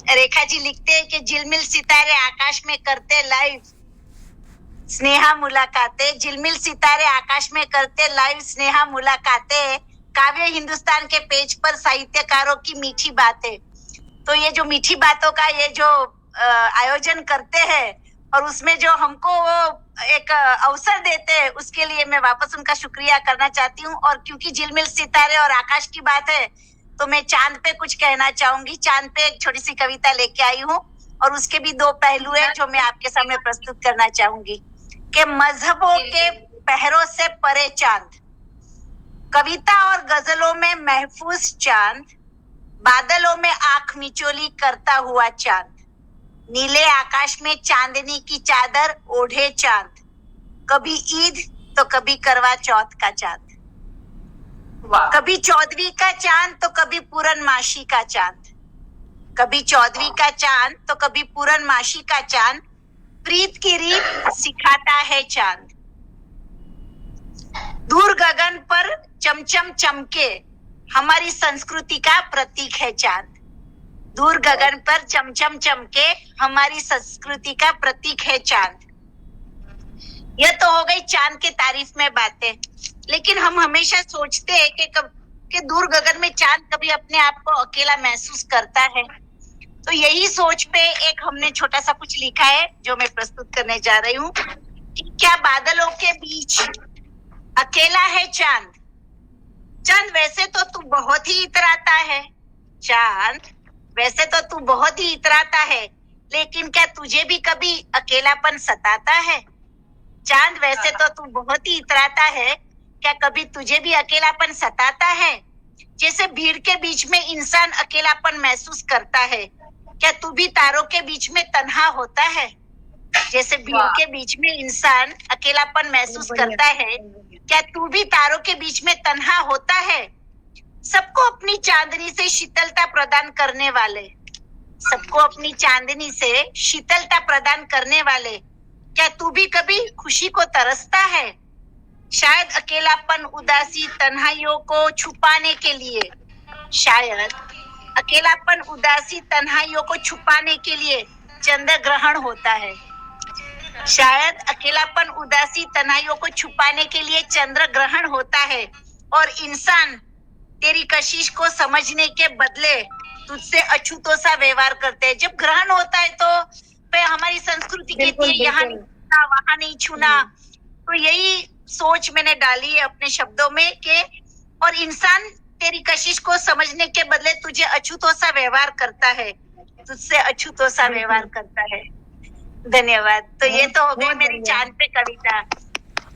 रेखा जी लिखते हैं कि झिलमिल सितारे आकाश में करते लाइव स्नेहा मुलाकातें, झिलमिल सितारे आकाश में करते लाइव स्नेहा मुलाकातें, काव्य हिंदुस्तान के पेज पर साहित्यकारों की मीठी बातें। तो ये जो मीठी बातों का ये जो आयोजन करते हैं और उसमें जो हमको वो एक अवसर देते हैं, उसके लिए मैं वापस उनका शुक्रिया करना चाहती हूँ। और क्योंकि झिलमिल सितारे और आकाश की बात है, तो मैं चांद पे कुछ कहना चाहूंगी। चांद पे एक छोटी सी कविता लेके आई हूँ और उसके भी दो पहलू है जो मैं आपके सामने प्रस्तुत करना चाहूंगी। कि मजहबों के पहरों से परे चांद, कविता और गजलों में महफूज चांद, बादलों में आंख मिचोली करता हुआ चांद, नीले आकाश में चांदनी की चादर ओढ़े चांद, कभी ईद तो कभी करवा चौथ का चांद, कभी चौदवी का चांद तो कभी पूरनमाशी का चांद, कभी चौदवी का चांद तो कभी पूरनमाशी का चांद, प्रीत की रीत सिखाता है चांद। दूर गगन पर चमचम चमके हमारी संस्कृति का प्रतीक है चांद, दूर गगन पर चमचम चमके हमारी संस्कृति का प्रतीक है चांद। यह तो हो गई चांद के तारीफ में बातें, लेकिन हम हमेशा सोचते हैं कि दूर गगन में चांद कभी अपने आप को अकेला महसूस करता है। तो यही सोच पे एक हमने छोटा सा कुछ लिखा है जो मैं प्रस्तुत करने जा रही हूँ। क्या बादलों के बीच अकेला है चांद, चांद वैसे तो तू बहुत ही इतराता है, चांद वैसे तो तू बहुत ही इतराता है, लेकिन क्या तुझे भी कभी अकेलापन सताता है? चांद वैसे तो तू बहुत ही इतराता है, क्या कभी तुझे भी अकेलापन सताता है? जैसे भीड़ के बीच में इंसान अकेलापन महसूस करता है, क्या तू भी तारों के बीच में तन्हा होता है? जैसे भीड़ के बीच में इंसान अकेलापन महसूस करता है, क्या तू भी तारों के बीच में तन्हा होता है? सबको अपनी चांदनी से शीतलता प्रदान करने वाले, सबको अपनी चांदनी से शीतलता प्रदान करने वाले, क्या तू भी कभी खुशी को तरसता है? शायद अकेलापन उदासी तन्हाइयों को छुपाने के लिए, शायद अकेलापन उदासी तन्हाइयों को छुपाने के लिए चंद्र ग्रहण होता है, शायद अकेलापन उदासी तन्हाइयों को छुपाने के लिए चंद्र ग्रहण होता है, और इंसान तेरी कशिश को समझने के बदले तुझसे अछूतों सा व्यवहार करते हैं। जब ग्रहण होता है तो हमारी संस्कृति कहती है यहाँ नहीं छूना, वहां नहीं छूना। तो यही सोच मैंने डाली है अपने शब्दों में कि और इंसान तेरी कशिश को समझने के बदले तुझे अछूतों सा व्यवहार करता है, तुझसे अछूतों सा व्यवहार करता है। धन्यवाद। तो ये तो हो गई मेरी चांद पे कविता।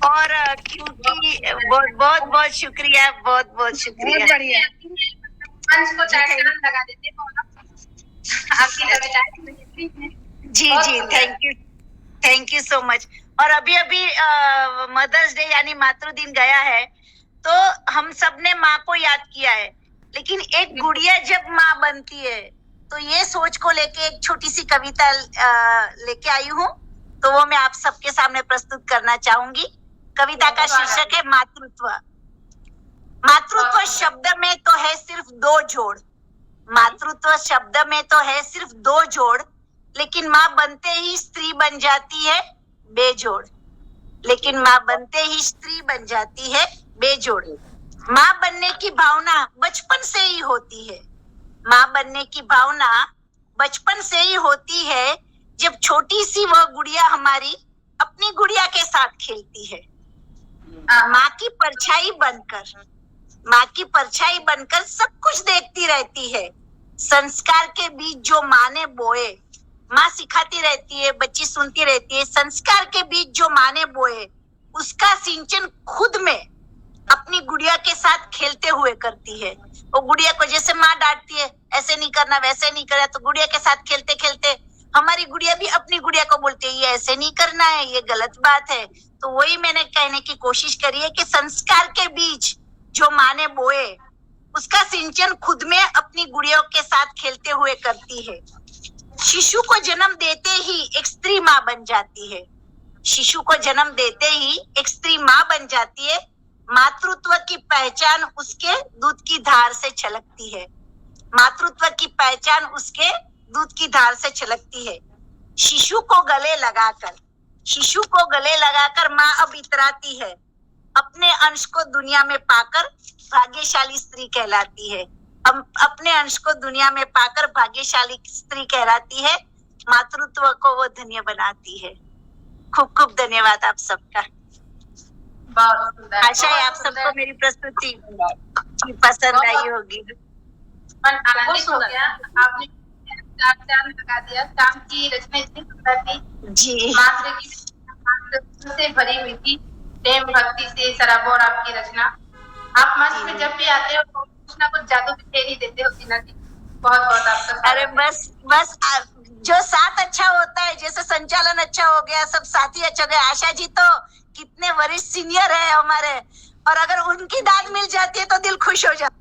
और क्योंकि बहुत बहुत बहुत शुक्रिया, बहुत बहुत शुक्रिया। बहुत बढ़िया। को लगा देते आपकी कविताएं। जी जी, थैंक यू सो मच। और अभी अभी मदर्स डे यानी मातृ दिन गया है, तो हम सब ने माँ को याद किया है, लेकिन एक गुड़िया जब माँ बनती है तो ये सोच को लेके एक छोटी सी कविता लेके आई हूँ, तो वो मैं आप सबके सामने प्रस्तुत करना चाहूंगी। कविता का शीर्षक है मातृत्व। मातृत्व शब्द में तो है सिर्फ दो जोड़, मातृत्व शब्द में तो है सिर्फ दो जोड़, लेकिन माँ बनते ही स्त्री बन जाती है बेजोड़, लेकिन माँ बनते ही स्त्री बन जाती है बेजोड़। माँ बनने की भावना बचपन से ही होती है, माँ बनने की भावना बचपन से ही होती है, जब छोटी सी वह गुड़िया हमारी अपनी गुड़िया के साथ खेलती है। माँ की परछाई बनकर, माँ की परछाई बनकर सब कुछ देखती रहती है। संस्कार के बीज जो माँ ने बोए, माँ सिखाती रहती है, बच्ची सुनती रहती है। संस्कार के बीज जो माँ ने बोए, उसका सिंचन खुद में अपनी गुड़िया के साथ खेलते हुए करती है। वो गुड़िया को जैसे माँ डांटती है, ऐसे नहीं करना, वैसे नहीं करना, तो गुड़िया के साथ खेलते खेलते हमारी गुड़िया भी अपनी गुड़िया को बोलती है ये ऐसे नहीं करना है, ये गलत बात है। तो वही मैंने कहने की कोशिश करी है कि संस्कार के बीज जो माँ ने बोए, उसका सिंचन खुद में अपनी गुड़ियों के साथ खेलते हुए करती है। शिशु को जन्म देते ही एक स्त्री माँ बन जाती है, शिशु को जन्म देते ही एक स्त्री माँ बन जाती है। मातृत्व की पहचान उसके दूध की धार से छलकती है, मातृत्व की पहचान उसके दूध की धार से छलकती है। शिशु को गले लगाकर माँ अब इतराती है। अपने अंश को दुनिया में पाकर भाग्यशाली स्त्री कहलाती है। अपने अंश को दुनिया में पाकर भाग्यशाली स्त्री कहलाती है। मातृत्व को वो धन्य बनाती है। खूब खूब धन्यवाद आप सबका। बहुत सुंदर। आशा है आप सबको मेरी प्रस्तुति पसंद आई होगी। मन आनंदित हो गया। आपने चांद लगा दिया। शाम की रचना इतनी सुंदर थी जी, मात्र की से भरी हुई थी, प्रेम भक्ति से सराबोर आपकी रचना। आप मंच में जब भी आते हो तो कुछ ना कुछ जादू बिखेर ही देते हो टीना जी। बहुत बहुत आपका अरे बस जो साथ अच्छा होता है, जैसे संचालन अच्छा हो गया, सब साथी अच्छा हो गया। आशा जी तो कितने वरिष्ठ सीनियर है हमारे, और अगर उनकी दाद मिल जाती है तो दिल खुश हो जाता।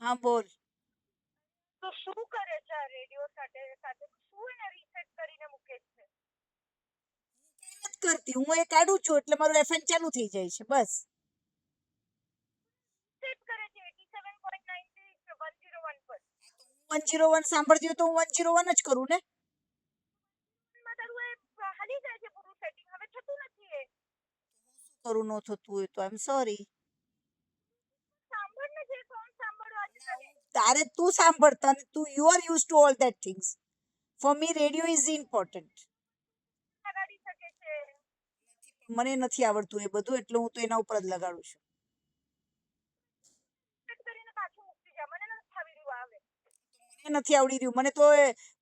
हाँ बोल। તો શું કરે છે આ રેડિયો સાથે સાથે શું એને રીસેટ કરીને મૂકે છે? નથી કરતી, હું એ કાઢું છું એટલે મારું એફએમ ચાલુ થઈ જાય છે બસ। સેટ કરે છે 87.90 101 પર। 101 સાંભળતી હોય તો હું 101 જ કરું ને। માં તારું એ હાલી જાય છે પૂરું સેટિંગ, હવે થતું નથી એ। કરું ન થતું હોય તો આઈ એમ સોરી। સાંભળ ને જે સોંગ સાંભળવા છે તારે તું સાંભળતા ને તું you are use to all that things. For me radio is important. લગાડી શકે છે। મને નથી આવડતું એ બધું, એટલે હું તો એના ઉપર જ લગાડું છું। સેટ કરીને પાછું મૂકી જા, મને નથી ફાવી રહ્યું આવે। મને નથી આવડી રહ્યું। મને તો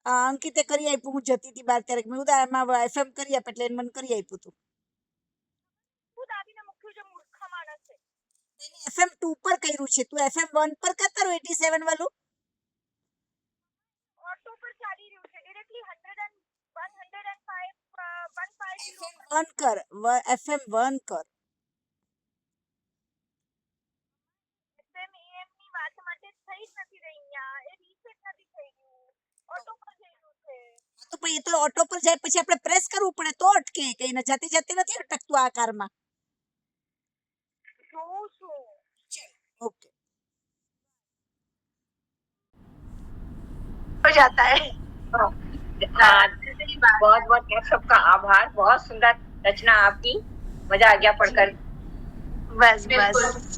અંકિતે કરી આપ્યું, હું જતી હતી બહાર ત્યારે મેં કીધું એમાં એફએમ કરી આપે એટલે એને મને કરી આપ્યું હતું। તું દાબીને મૂક્યું છે, મૂર્ખા માણસ છે। એફએમ 2 પર કર્યું છે, તું એફએમ 1 પર કરતા રહો 87 વાળું। ઓટો પર ચાલી રહ્યું છે ડાયરેક્ટલી 105 1 કર, એફએમ 1 કર। એમ ની વાત માટે થઈ જ નથી રહી અહીંયા, એ રીસેટ નથી થઈ ગયું, ઓટો પર જઈ રહ્યું છે। તો પણ એ તો ઓટો પર જાય પછી આપણે પ્રેસ કરવું પડે તો અટકે, કે એને જાતે જાતે નથી અટકતું આ કારમાં। જોઉં છું। ओके हो जाता है। बहुत बहुत आप सबका आभार। बहुत सुंदर रचना आपकी, मजा आ गया पढ़कर। बस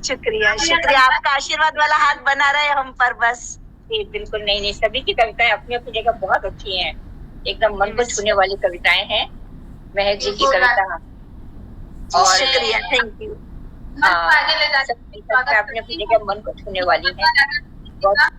शुक्रिया आपका आशीर्वाद वाला हाथ बना रहे हम पर बस। जी बिल्कुल, नहीं सभी की कविताएं अपनी अपनी जगह बहुत अच्छी हैं, एकदम मन को छूने वाली कविताएं हैं। महक जी की कविता और शुक्रिया, थैंक यू। हाँ, अपनी अपनी जगह मन को छूने वाली है। बहुत